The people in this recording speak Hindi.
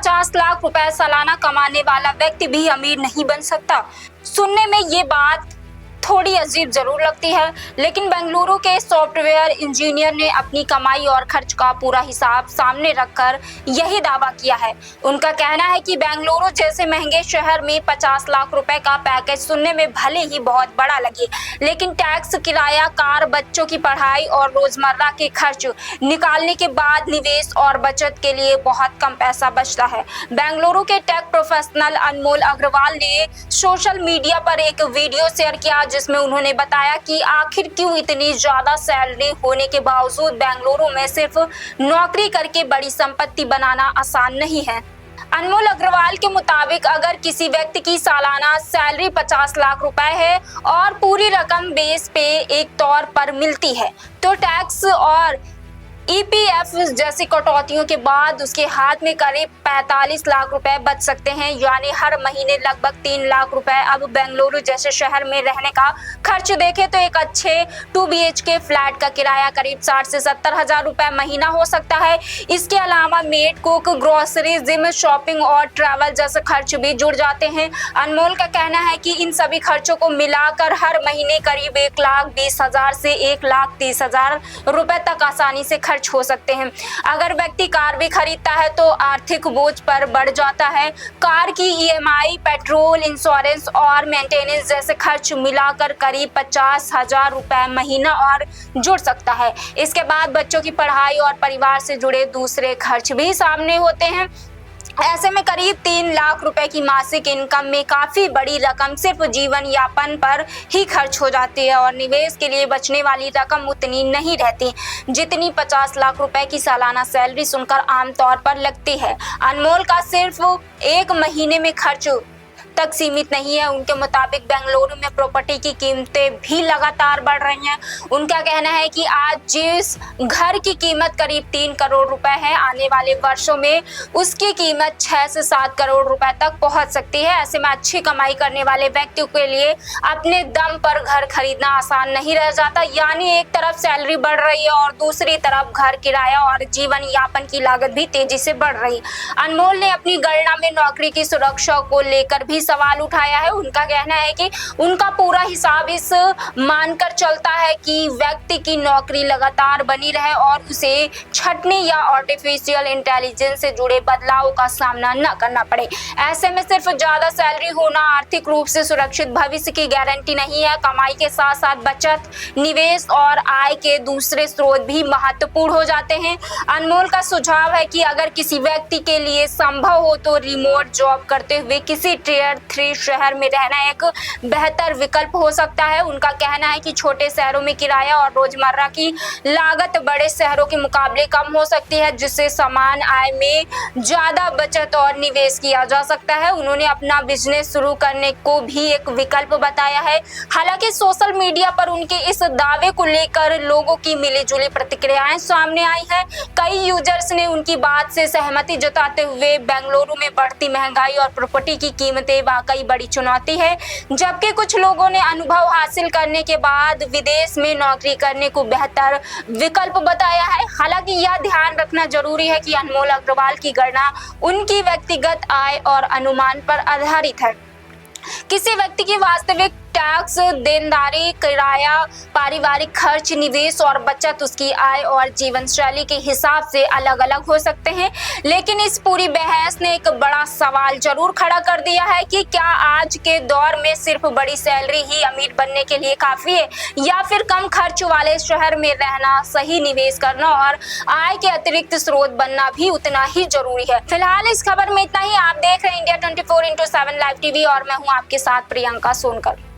50 लाख रुपए सालाना कमाने वाला व्यक्ति भी अमीर नहीं बन सकता। सुनने में ये बात थोड़ी अजीब जरूर लगती है, लेकिन बेंगलुरु के सॉफ्टवेयर इंजीनियर ने अपनी कमाई और खर्च का पूरा हिसाब सामने रखकर यही दावा किया है। उनका कहना है कि बेंगलुरु जैसे महंगे शहर में 50 लाख रुपए का पैकेज सुनने में भले ही बहुत बड़ा लगे, लेकिन टैक्स, किराया, कार, बच्चों की पढ़ाई और रोजमर्रा के खर्च निकालने के बाद निवेश और बचत के लिए बहुत कम पैसा बचता है। बेंगलुरु के टेक प्रोफेशनल अनमोल अग्रवाल ने सोशल मीडिया पर एक वीडियो शेयर किया, जिसमें उन्होंने बताया कि आखिर क्यों इतनी ज्यादा सैलरी होने के बावजूद बेंगलुरु में सिर्फ नौकरी करके बड़ी संपत्ति बनाना आसान नहीं है। अनमोल अग्रवाल के मुताबिक अगर किसी व्यक्ति की सालाना सैलरी 50 लाख रुपए है और पूरी रकम बेस पे एक तौर पर मिलती है, तो टैक्स और ईपीएफ जैसी कटौतियों के बाद उसके हाथ में करीब 45 लाख रुपए बच सकते हैं, यानी हर महीने लगभग 3 लाख रुपए। अब बेंगलुरु जैसे शहर में रहने का खर्च देखें तो एक अच्छे 2 BHK फ्लैट का किराया करीब 60 से 70 हजार रुपए महीना हो सकता है। इसके अलावा made, cook, grocery, gym, shopping और ट्रैवल जैसे खर्च भी जुड़ जाते हैं। अनमोल का कहना है कि इन सभी खर्चों को मिलाकर हर महीने करीब 1,20,000 से 1,30,000 रुपए तक आसानी से खर्च हो सकते हैं। अगर व्यक्ति कार भी खरीदता है तो आर्थिक बोझ पर बढ़ जाता है। कार की EMI, पेट्रोल, इंश्योरेंस और मेंटेनेंस जैसे खर्च मिलाकर करीब 50,000 रुपए महीना और जुड़ सकता है। इसके बाद बच्चों की पढ़ाई और परिवार से जुड़े दूसरे खर्च भी सामने होते हैं। ऐसे में करीब 3 लाख रुपए की मासिक इनकम में काफी बड़ी रकम सिर्फ जीवन यापन पर ही खर्च हो जाती है और निवेश के लिए बचने वाली रकम उतनी नहीं रहती जितनी 50 लाख रुपए की सालाना सैलरी सुनकर आमतौर पर लगती है। अनमोल का सिर्फ एक महीने में खर्च तक सीमित नहीं है। उनके मुताबिक बेंगलुरु में प्रॉपर्टी की कीमतें भी लगातार बढ़ रही हैं। उनका कहना है कि आज जिस घर की कीमत करीब 3 करोड़ रुपए है, आने वाले वर्षों में उसकी कीमत 6 से 7 करोड़ रुपए तक पहुंच सकती है। ऐसे में अच्छी कमाई करने वाले व्यक्तियों के लिए अपने दम पर घर खरीदना आसान नहीं रह जाता, यानी एक तरफ सैलरी बढ़ रही है और दूसरी तरफ घर किराया और जीवन यापन की लागत भी तेजी से बढ़ रही। अनमोल ने अपनी गणना में नौकरी की सुरक्षा को लेकर भी सवाल उठाया है। उनका कहना है कि उनका पूरा हिसाब इस मानकर चलता है कि व्यक्ति की नौकरी लगातार बनी रहे और उसे छटनी या आर्टिफिशियल इंटेलिजेंस से जुड़े बदलाव का सामना न करना पड़े। ऐसे में सिर्फ ज्यादा सैलरी होना आर्थिक रूप से सुरक्षित भविष्य की गारंटी नहीं है। कमाई के साथ साथ बचत, निवेश और आय के दूसरे स्रोत भी महत्वपूर्ण हो जाते हैं। अनमोल का सुझाव है कि अगर किसी व्यक्ति के लिए संभव हो तो रिमोट जॉब करते हुए किसी टियर 3 शहर में रहना एक बेहतर विकल्प हो सकता है। उनका कहना है कि छोटे शहरों में किराया और रोजमर्रा की लागत बड़े शहरों के मुकाबले कम हो सकती है, जिससे समान आय में ज्यादा बचत और निवेश किया जा सकता है। उन्होंने अपना बिजनेस शुरू करने को भी एक विकल्प बताया है। हालांकि सोशल मीडिया पर उनके इस दावे को लेकर लोगों की मिलीजुली प्रतिक्रियाएं सामने आई हैं। कई यूजर्स ने उनकी बात से सहमति जताते हुए बेंगलुरु में बढ़ती महंगाई और प्रॉपर्टी की कीमतें वाकई बड़ी चुनौती है, जबकि कुछ लोगों ने अनुभव हासिल करने के बाद विदेश में नौकरी करने को बेहतर विकल्प बताया है। हालांकि यह ध्यान रखना जरूरी है कि अनमोल अग्रवाल की गणना उनकी व्यक्तिगत आय और अनुमान पर आधारित है। किसी व्यक्ति की वास्तविक टैक्स, देनदारी, किराया, पारिवारिक खर्च, निवेश और बचत उसकी आय और जीवन शैली के हिसाब से अलग अलग हो सकते हैं। लेकिन इस पूरी बहस ने एक बड़ा सवाल जरूर खड़ा कर दिया है कि क्या आज के दौर में सिर्फ बड़ी सैलरी ही अमीर बनने के लिए काफी है, या फिर कम खर्च वाले शहर में रहना, सही निवेश करना और आय के अतिरिक्त स्रोत बनना भी उतना ही जरूरी है। फिलहाल इस खबर में इतना ही। आप देख रहे हैं इंडिया 24x7 लाइव टीवी और मैं हूँ आपके साथ प्रियंका सोनकर।